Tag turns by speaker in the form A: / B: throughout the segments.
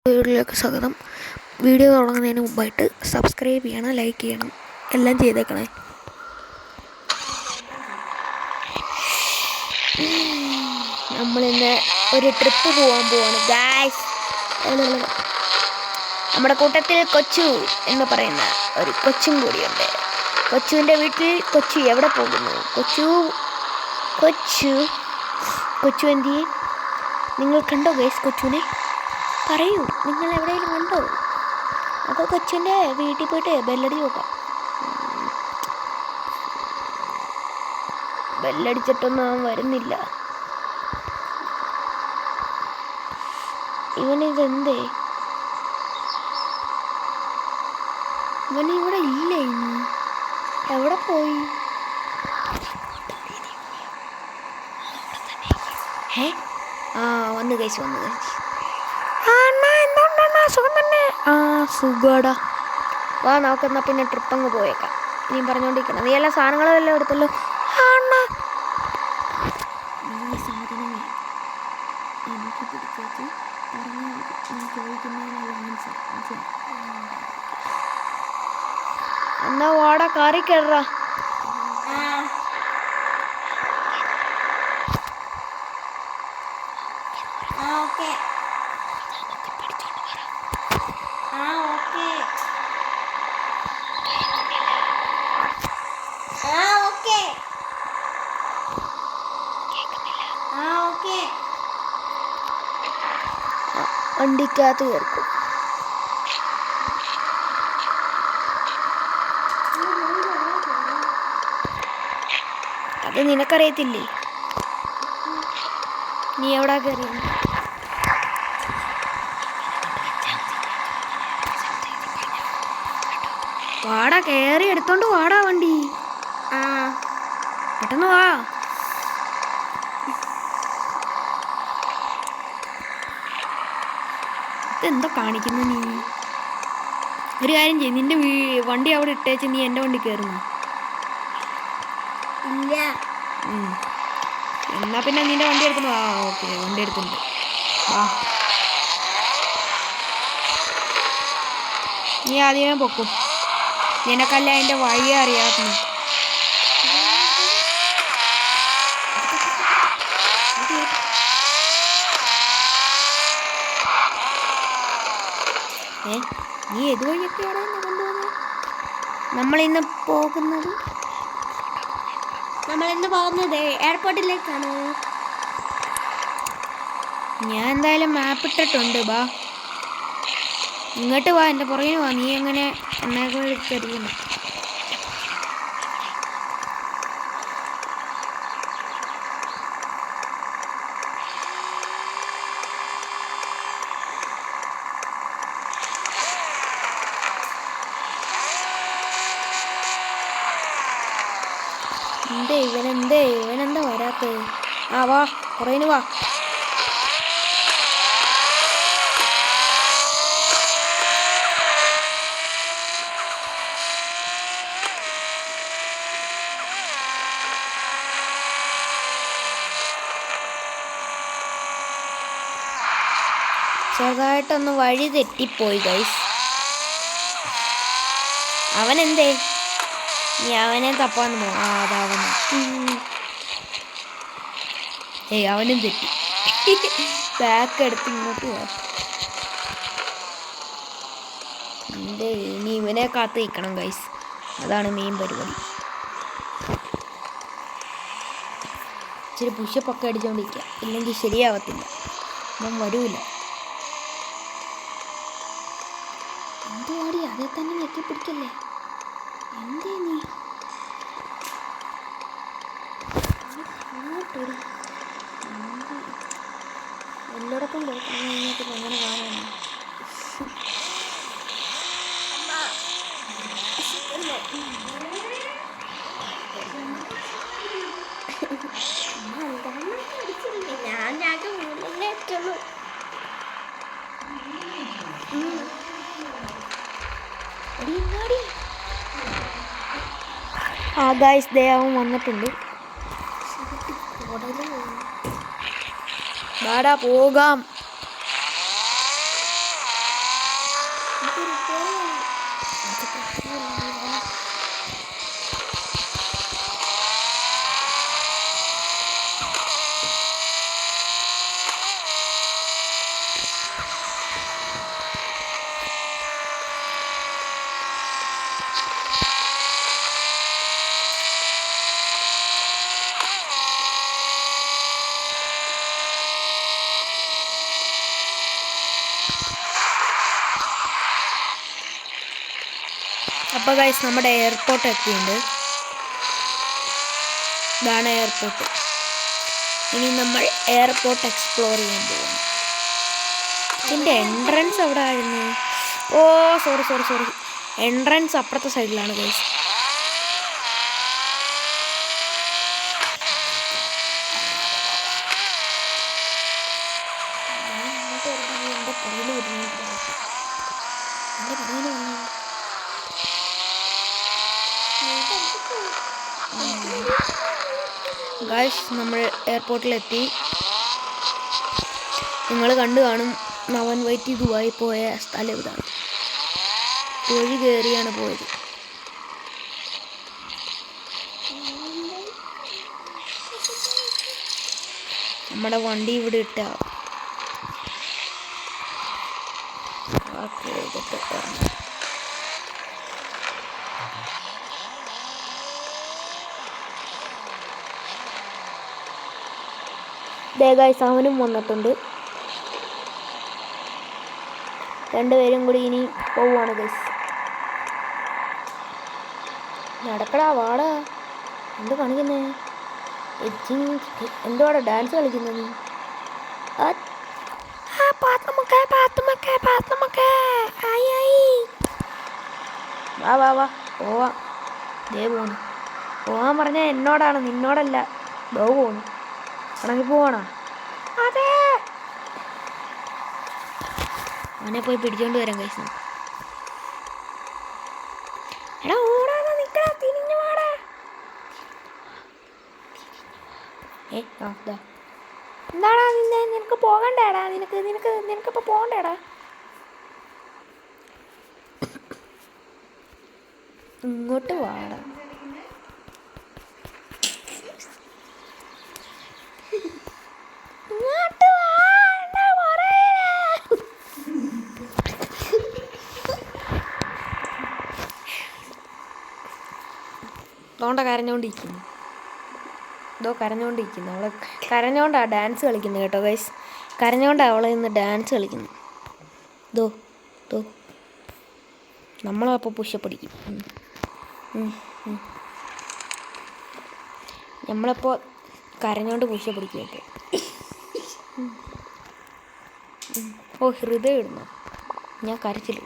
A: വീഡിയോയിലേക്ക് സ്വാഗതം. വീഡിയോ തുടങ്ങുന്നതിന് മുമ്പായിട്ട് സബ്സ്ക്രൈബ് ചെയ്യണം, ലൈക്ക് ചെയ്യണം, എല്ലാം ചെയ്തേക്കണേ. നമ്മളിന്ന് ഒരു ട്രിപ്പ് പോകാൻ പോവാണ് ഗായ്സ്. നമ്മുടെ കൂട്ടത്തിൽ കൊച്ചു എന്ന് പറയുന്ന ഒരു കൊച്ചും കൂടിയുണ്ട്. കൊച്ചുവിൻ്റെ വീട്ടിൽ കൊച്ചു എവിടെ പോകുന്നു? കൊച്ചു എന്തിയെ? നിങ്ങൾ കണ്ടോ ഗൈസ് കൊച്ചുവിനെ? പറയൂ, നിങ്ങൾ എവിടെയെങ്കിലും കണ്ടോ? അതോ കൊച്ചിൻ്റെ വീട്ടിൽ പോയിട്ട് ബെല്ലടി നോക്കാം. ബെല്ലടിച്ചിട്ടൊന്നും അവൻ വരുന്നില്ല. ഇവനിതെന്തേ? ഇവനിവിടെ ഇല്ലേ? എവിടെ പോയി? വന്നു കഴിച്ചു. സുഖാടാ, വാ നോക്കുന്ന. പിന്നെ ട്രിപ്പ് അങ്ങ് പോയേക്കാം. നീ പറഞ്ഞോണ്ടിരിക്കണം. നീ എല്ലാ സാധനങ്ങളും എല്ലാം എടുത്തല്ലോ. എന്നാ വാടാ, കാറി കയറാ. വണ്ടിക്കകത്ത് കയറിക്കും. അത് നിനക്കറിയത്തില്ലേ? നീ എവിടാ കയറി? വാടാ, കയറി എടുത്തോണ്ട് വാടാ വണ്ടി. പെട്ടെന്ന് വാ. ഇതെന്താ കാണിക്കുന്നു നീ? ഒരു കാര്യം ചെയ്യും, നിന്റെ വണ്ടി അവിടെ ഇട്ടേച്ച് നീ എൻ്റെ വണ്ടി കയറുന്നു. ഇല്ല. എന്നാ പിന്നെ നിന്റെ വണ്ടി എടുക്കുന്നു. ഓക്കെ, വണ്ടി എടുക്കുന്നുണ്ട്. നീ ആദ്യമേ പൊക്കും. നിനക്കല്ല അതിൻ്റെ വഴി അറിയാത്ത. നീ ഏത് വഴിയൊക്കെയാണ് കൊണ്ടുപോകുന്നത്? നമ്മളിന്ന് പോകുന്നത് എയർപോർട്ടിലേക്കാണ്. ഞാൻ എന്തായാലും മാപ്പ് ഇട്ടിട്ടുണ്ട്. ബാ, ഇങ്ങോട്ട് വാ, എൻ്റെ പുറകിന് വാ. നീ എങ്ങനെ എന്നെ കരുതുന്നു? ഇവനെന്താ വരാത്തത്? വാ, പുറകിന് വാ. ചെറുതായിട്ടൊന്ന് വഴി തെറ്റിപ്പോയി ഗൈസ്. അവനെന്തേ? നീ അവനെ തപ്പാന്ന് പോകും. അതവന്. അവനും തെറ്റി. ബാക്ക് എടുത്ത് ഇങ്ങോട്ട് പോ. ഇനി ഇവനെ കാത്ത് നിൽക്കണം ഗൈസ്. അതാണ് മെയിൻ പരിപാടി. ഇച്ചിരി പുഷപ്പൊക്കെ അടിച്ചുകൊണ്ടിരിക്കുക, ഇല്ലെങ്കിൽ ശരിയാവത്തില്ല. അവൻ വരൂല. എന്തുവാടി, അതേ തന്നെ ഞെക്കിപ്പിടിക്കല്ലേ? എന്തേ നീ? എല്ലായിടത്തും കഴിഞ്ഞിട്ട് എങ്ങനെ കാണാനാ? ഗായ്സ്, അവൻ വന്നിട്ടുണ്ട്. വാടാ പോകാം. അപ്പോൾ ഗൈസ് നമ്മുടെ എയർപോർട്ട് എത്തിയിട്ടുണ്ട്. ഇതാണ് എയർപോർട്ട്. ഇനി നമ്മൾ എയർപോർട്ട് എക്സ്പ്ലോർ ചെയ്യാൻ പോകുന്നു. ഇതിൻ്റെ എൻട്രൻസ് എവിടെ ആയിരുന്നു? ഓ സോറി എൻട്രൻസ് അപ്പുറത്തെ സൈഡിലാണ് ഗൈസ്. ഗൈസ് നമ്മൾ എയർപോർട്ടിലെത്തി. നിങ്ങൾ കണ്ടു കാണും, അവൻ വൈറ്റ് ദുബായി പോയ സ്ഥലം ഇതാണ്. വഴി കയറിയാണ് പോയത്. നമ്മുടെ വണ്ടി ഇവിടെ ഇട്ടാ ഗൈസ് അവനും വന്നിട്ടുണ്ട്. രണ്ടുപേരും കൂടി ഇനി പോവാണ് ഗൈസ്. നടക്കടാ വാടാ, എന്ത് കാണിക്കുന്നേ? എന്തുവാടാ ഡാൻസ് കളിക്കുന്നത് നീ? വാ പോവാ. ദേ പോണു. പോവാൻ പറഞ്ഞാൽ എന്നോടാണ്, നിന്നോടല്ല. ദോ പോണു. ആണെങ്കിൽ പോവാണോ? അതെ, അവനെ പോയി പിടിച്ചോണ്ട് വരാം കൈസ്. എടാ ഓടാതെ നിക്കടാ, തിരിഞ്ഞു വാടാ. എന്താടാ നിനക്ക് പോകണ്ടേടാ? നിനക്കിപ്പോ പോകണ്ടേടാ? ഇങ്ങോട്ട് വാടാ. തോണ്ട കരഞ്ഞോണ്ടിരിക്കുന്നു. അവളെ കരഞ്ഞോണ്ടാണ് ഡാൻസ് കളിക്കുന്നത് കേട്ടോ ഗൈസ്. കരഞ്ഞോണ്ടാണ് അവളെ ഇന്ന് ഡാൻസ് കളിക്കുന്നത്. നമ്മളപ്പോൾ പുഷപ്പടിക്കും. നമ്മളപ്പോൾ കരഞ്ഞോണ്ട് പുഷപ്പടിക്കും കേട്ടോ. ഓ ഹൃദയം ഇടുന്നു. ഞാൻ കരച്ചിൽ,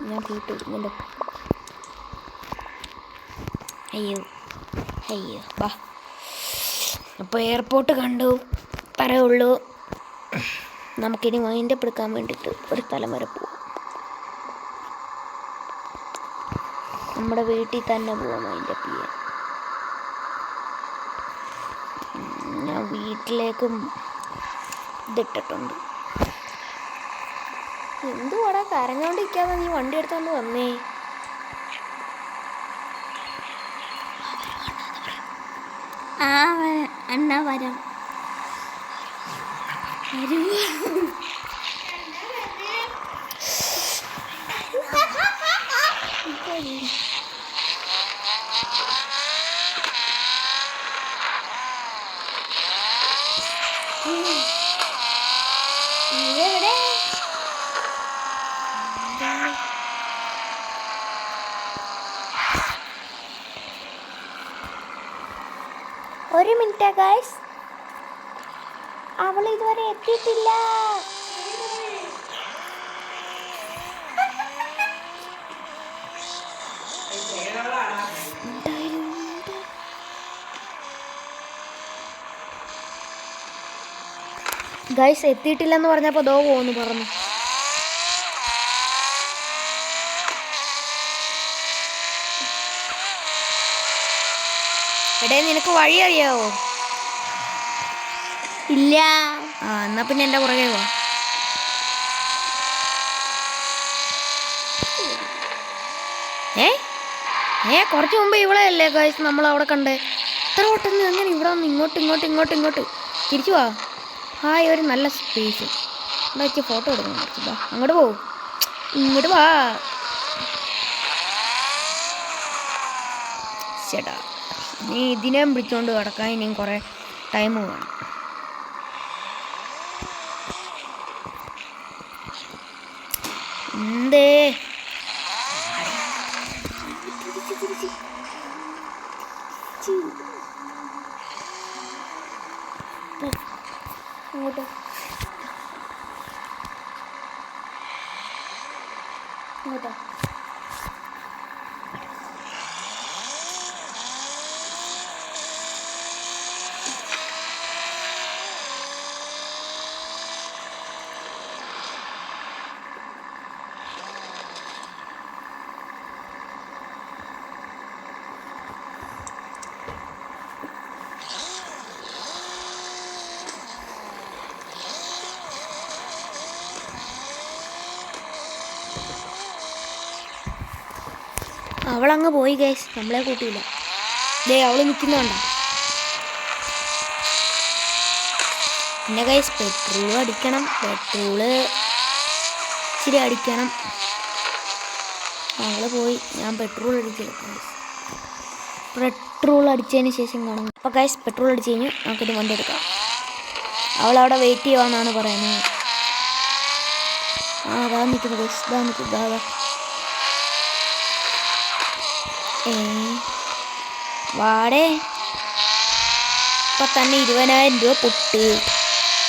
A: ഞാൻ തീട്ട് ഇടുന്നുണ്ടോ? അയ്യോ വാ. അപ്പോൾ എയർപോർട്ട് കണ്ടു പറയുള്ളൂ. നമുക്കിനി വൈൻഡപ്പ് എടുക്കാൻ വേണ്ടിയിട്ട് ഒരു സ്ഥലം വരെ പോവാം. നമ്മുടെ വീട്ടിൽ തന്നെ പോവാം വൈൻഡപ്പ് ചെയ്യാൻ. ഞാൻ വീട്ടിലേക്കും ഇതിട്ടിട്ടുണ്ട്. എന്തുവാടാ കരഞ്ഞോണ്ടിരിക്കാതെ നീ വണ്ടി എടുത്തോണ്ട് വന്നേ? അണ്ണ വരാം. ഒരു മിനിറ്റ് ഗൈസ്, അവൾ ഇതുവരെ എത്തിയിട്ടില്ല. ഗൈസ് എത്തിയിട്ടില്ലെന്ന് പറഞ്ഞപ്പോൾ ദോ പോന്ന് പറഞ്ഞു. എടേ നിനക്ക് വഴി അറിയാവോ? ഇല്ല. എന്നാ പിന്നെ എൻ്റെ പുറകെ പോ. കുറച്ച് മുമ്പ് ഇവിടെ അല്ലേ ഗൈസ് നമ്മൾ അവിടെ കണ്ടേ. ഇത്ര പെട്ടെന്ന് അങ്ങനെ ഇവിടെ വന്ന് ഇങ്ങോട്ട് തിരിച്ചു വാ. ഹായ്, ഒരു നല്ല സ്പേസ് ഇവിടെ വെച്ച് ഫോട്ടോ എടുക്കണം. കുറച്ച് അങ്ങോട്ട് പോവും, ഇങ്ങോട്ട് വാ. ചേട്ടാ നീ ഇതിനെ പിടിച്ചോണ്ട് കിടക്കാൻ ഇനിയും കുറേ ടൈം വേണം. എന്തേ അങ്ങോട്ട് ഇങ്ങോട്ടോ. അവളങ്ങ് പോയി ഗൈസ്, നമ്മളെ കൂട്ടിയില്ല. അവള് നിൽക്കുന്നുണ്ടോ? പിന്നെ ഗൈസ് പെട്രോൾ അടിക്കണം, ഇച്ചിരി അടിക്കണം. അവള് പോയി, ഞാൻ പെട്രോൾ അടിച്ചെടുക്കാം. പെട്രോൾ അടിച്ചതിന് ശേഷം കാണും. അപ്പോൾ ഗൈസ് പെട്രോൾ അടിച്ച് കഴിഞ്ഞ് നമുക്കിത് വണ്ടി എടുക്കാം. അവളവിടെ വെയിറ്റ് ചെയ്യുവാന്നാണ് പറയുന്നത്. അതാ നിൽക്കുന്നത് ഗൈസ്, ഇതാ നിൽക്കുന്നത്. വാടേ ഇപ്പം തന്നെ 20,000 രൂപ പൊട്ട്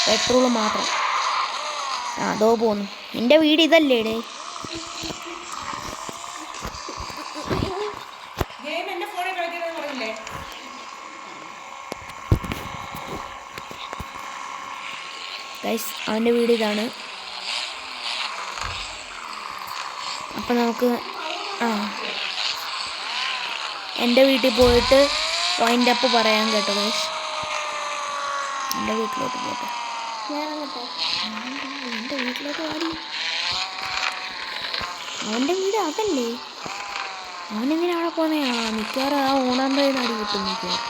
A: പെട്രോള് മാത്രം. അതോ പോന്നു. എൻ്റെ വീട് ഇതല്ലേ ഡേ? ഗൈസ് അവൻ്റെ വീട് ഇതാണ്. അപ്പം നമുക്ക് എൻ്റെ വീട്ടിൽ പോയിട്ട് വൈൻഡ് അപ്പ് പറയാൻ കേട്ടോ ഗൈസ്. എൻ്റെ വീട്ടിലോട്ട് പോട്ടെ. എൻ്റെ വീട്ടിലോട്ട് പാടി. അവൻ്റെ വീട് അതല്ലേ? അവനെന്തിനാ അവിടെ പോന്നേ? മിക്കവാറും ആ ഓണാമ്പഴന്ന് അടി കിട്ടും മിക്കവാറും.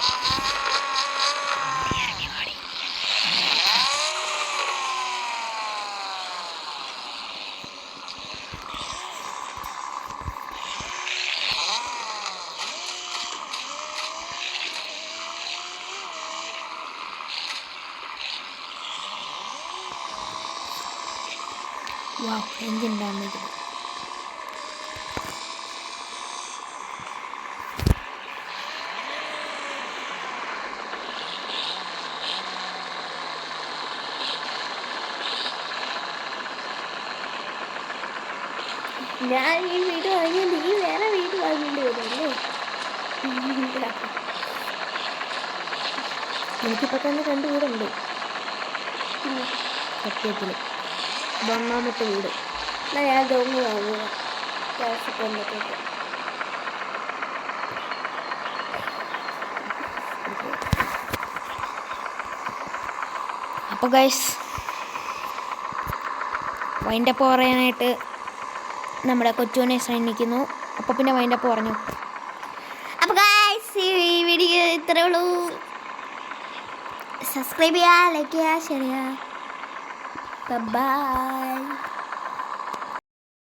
A: Wow, engine damage. ഞാൻ ഈ വീട് വാങ്ങിയത് നീ വേറെ വീട് വാങ്ങേണ്ടി വരുമല്ലേ? എനിക്കിപ്പോൾ തന്നെ 2 വീടുണ്ട് സത്യത്തിൽ. 1ാമത്തെ വീട് എന്നാൽ ഞാൻ ദോങ്ങ് വാങ്ങുക കൊല്ലത്തേക്ക്. അപ്പോൾ ഗൈസ് വൈൻഡപ്പ് പറയാനായിട്ട് നമ്മുടെ കൊച്ചുവിനെ ശ്രമിക്കുന്നു. അപ്പോൾ പിന്നെ വൈൻഡപ്പ് പറഞ്ഞു. അപ്പോൾ ഗൈസ് ഈ വീഡിയോ ഇത്രയേ ഉള്ളൂ. സബ്സ്ക്രൈബ് ചെയ്യുക, ലൈക്ക് ചെയ്യുക, ഷെയർ ചെയ്യുക. ബൈ.